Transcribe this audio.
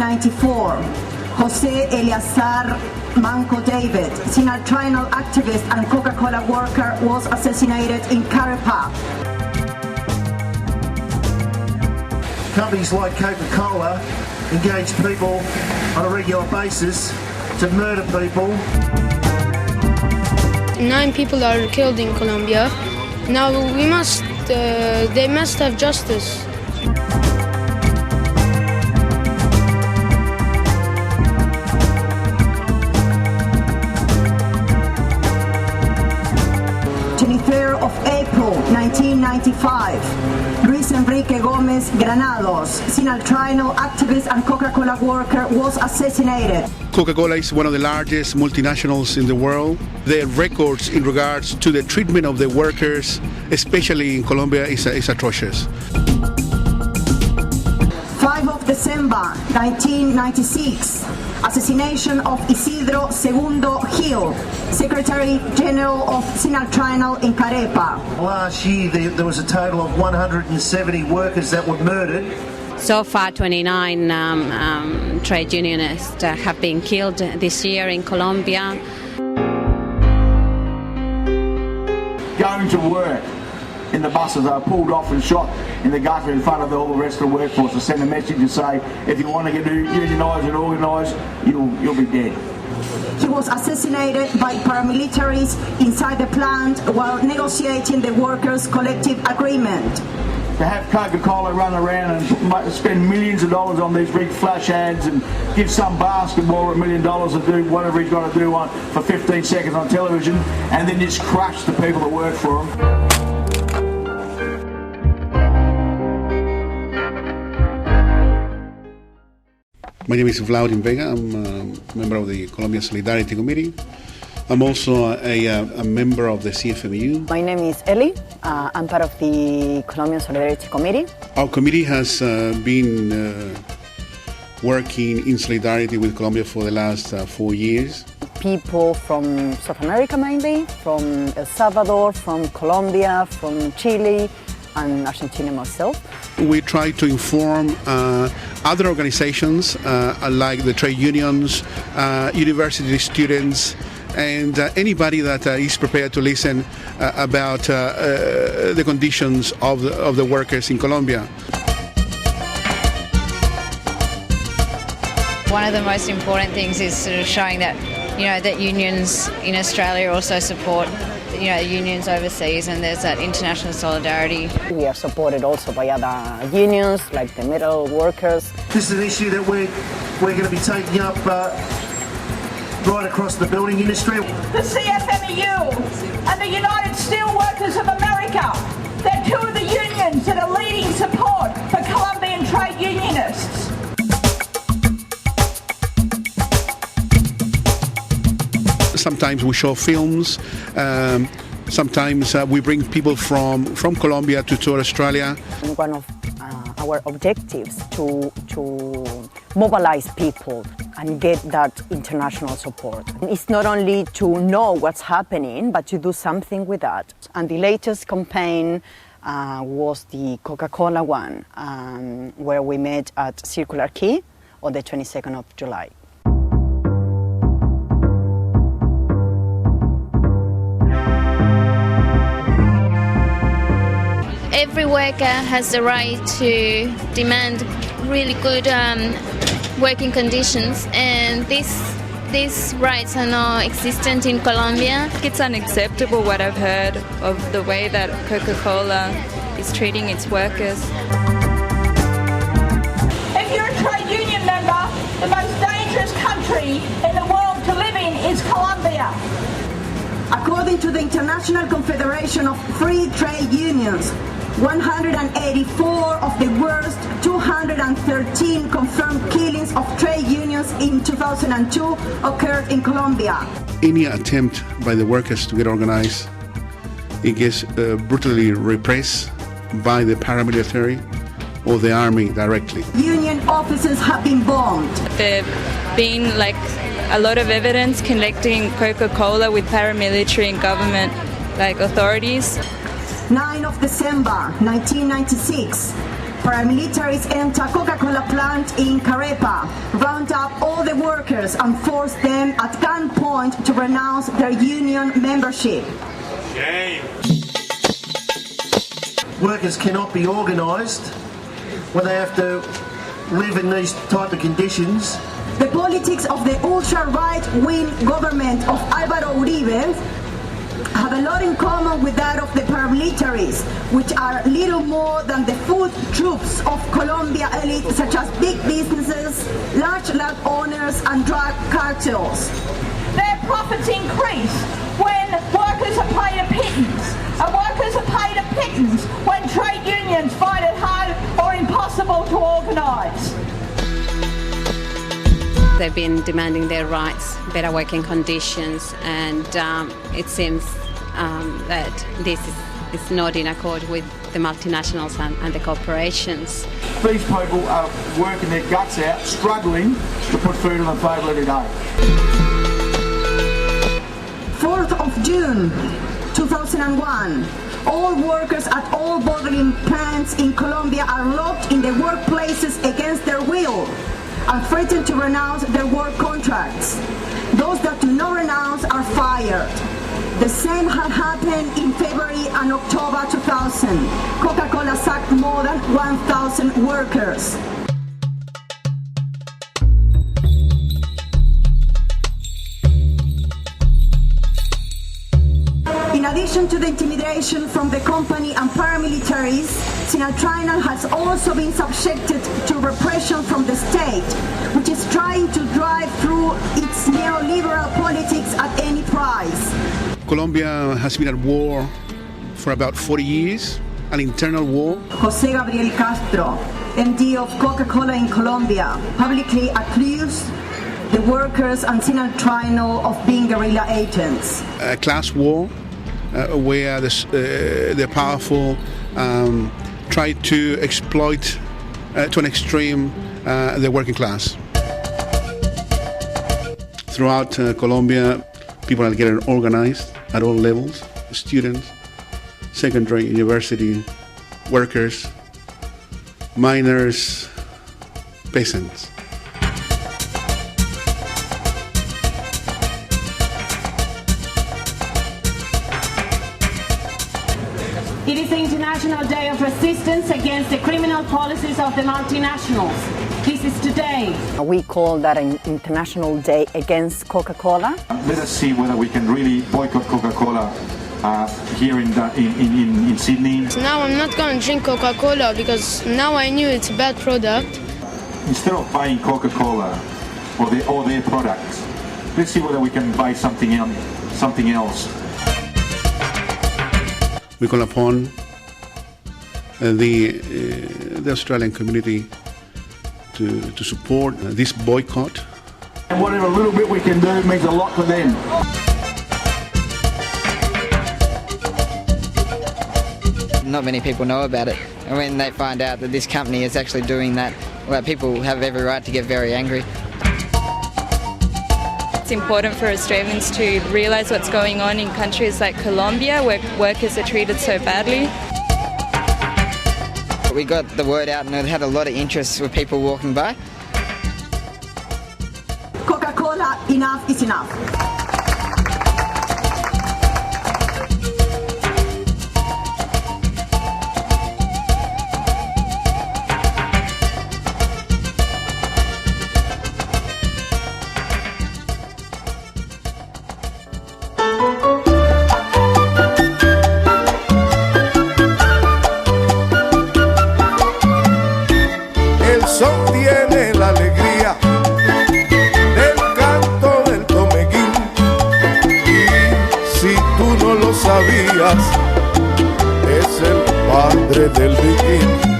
1994, Jose Eleazar Manco David, sinal trial activist and Coca-Cola worker, was assassinated in Carepa. Companies like Coca-Cola engage people on a regular basis to murder people. 9 people are killed in Colombia. Now they must have justice. Of April 1995, Luis Enrique Gómez Granados, sinal trial activist and Coca-Cola worker, was assassinated. Coca-Cola is one of the largest multinationals in the world. Their records in regards to the treatment of the workers, especially in Colombia, is atrocious. 5 of December 1996, assassination of Isidro Segundo Gil, Secretary General of Sinal Trial in Carepa. Last year there was a total of 170 workers that were murdered. So far 29 trade unionists have been killed this year in Colombia. Going to work in the buses are pulled off and shot in the gutter in front of all the rest of the workforce to send a message to say, if you want to get unionised and organised, you'll be dead. He was assassinated by paramilitaries inside the plant while negotiating the workers' collective agreement. To have Coca-Cola run around and spend millions of dollars on these big flash ads and give some basketballer $1 million to do whatever he's got to do for 15 seconds on television, and then just crush the people that work for him. My name is Vlaudin Vega. I'm a member of the Colombia Solidarity Committee. I'm also a member of the CFMU. My name is Eli. I'm part of the Colombian Solidarity Committee. Our committee has been working in solidarity with Colombia for the last 4 years. People from South America mainly, from El Salvador, from Colombia, from Chile, and Argentina myself. We try to inform other organizations like the trade unions, university students, and anybody that is prepared to listen about the conditions of the workers in Colombia. One of the most important things is sort of showing that, that unions in Australia also support unions overseas, and there's that international solidarity. We are supported also by other unions like the metal workers. This is an issue that we're going to be taking up right across the building industry. The CFMEU and the United Steelworkers of America, they're two of the unions that are leading support for Colombian trade unionists. Sometimes we show films, sometimes we bring people from Colombia to tour Australia. One of our objectives to mobilize people and get that international support. It's not only to know what's happening, but to do something with that. And the latest campaign was the Coca-Cola one, where we met at Circular Quay on the 22nd of July. Every worker has the right to demand really good working conditions, and these rights are not existent in Colombia. It's unacceptable what I've heard of the way that Coca-Cola is treating its workers. If you're a trade union member, the most dangerous country in the world to live in is Colombia. According to the International Confederation of Free Trade Unions, 184 of the worst 213 confirmed killings of trade unions in 2002 occurred in Colombia. Any attempt by the workers to get organized, it gets brutally repressed by the paramilitary or the army directly. Union offices have been bombed. There have been a lot of evidence connecting Coca-Cola with paramilitary and government authorities. 9 of December 1996, paramilitaries enter Coca-Cola plant in Carepa, round up all the workers and force them at gunpoint to renounce their union membership. Shame. Workers cannot be organised when they have to live in these type of conditions. The politics of the ultra-right-wing government of Álvaro Uribe have a lot in common with that of the paramilitaries, which are little more than the food troops of Colombia elite, such as big businesses, large land owners and drug cartels. Their profits increase when workers are paid a pittance, and workers are paid a pittance when trade unions find it hard or impossible to organise. They've been demanding their rights, better working conditions, and it seems that this is not in accord with the multinationals and the corporations. These people are working their guts out, struggling to put food on the table every day. 4th of June 2001. All workers at all bottling plants in Colombia are locked in their workplaces against their will and threaten to renounce their work contracts. Those that do not renounce are fired. The same had happened in February and October 2000. Coca-Cola sacked more than 1,000 workers. In addition to the intimidation from the company and paramilitaries, Sinal has also been subjected to repression from the state, which is trying to drive through its neoliberal politics at any price. Colombia has been at war for about 40 years, an internal war. José Gabriel Castro, MD of Coca-Cola in Colombia, publicly accused the workers and Sinal of being guerrilla agents. A class war where the powerful try to exploit to an extreme the working class. Throughout Colombia, people are getting organized at all levels: students, secondary, university, workers, miners, peasants. It is the International Day of Resistance against the criminal policies of the multinationals. This is today. We call that an International Day against Coca-Cola. Let us see whether we can really boycott Coca-Cola here in Sydney. Now I'm not going to drink Coca-Cola because now I knew it's a bad product. Instead of buying Coca-Cola or their products, let's see whether we can buy something else. We call upon the Australian community to support this boycott. And whatever little bit we can do means a lot to them. Not many people know about it, and when they find out that this company is actually doing that, well, people have every right to get very angry. It's important for Australians to realise what's going on in countries like Colombia, where workers are treated so badly. We got the word out and it had a lot of interest with people walking by. Coca-Cola, enough is enough. Sostiene la alegría del canto del tomeguín, y si tú no lo sabías, es el padre del biquín.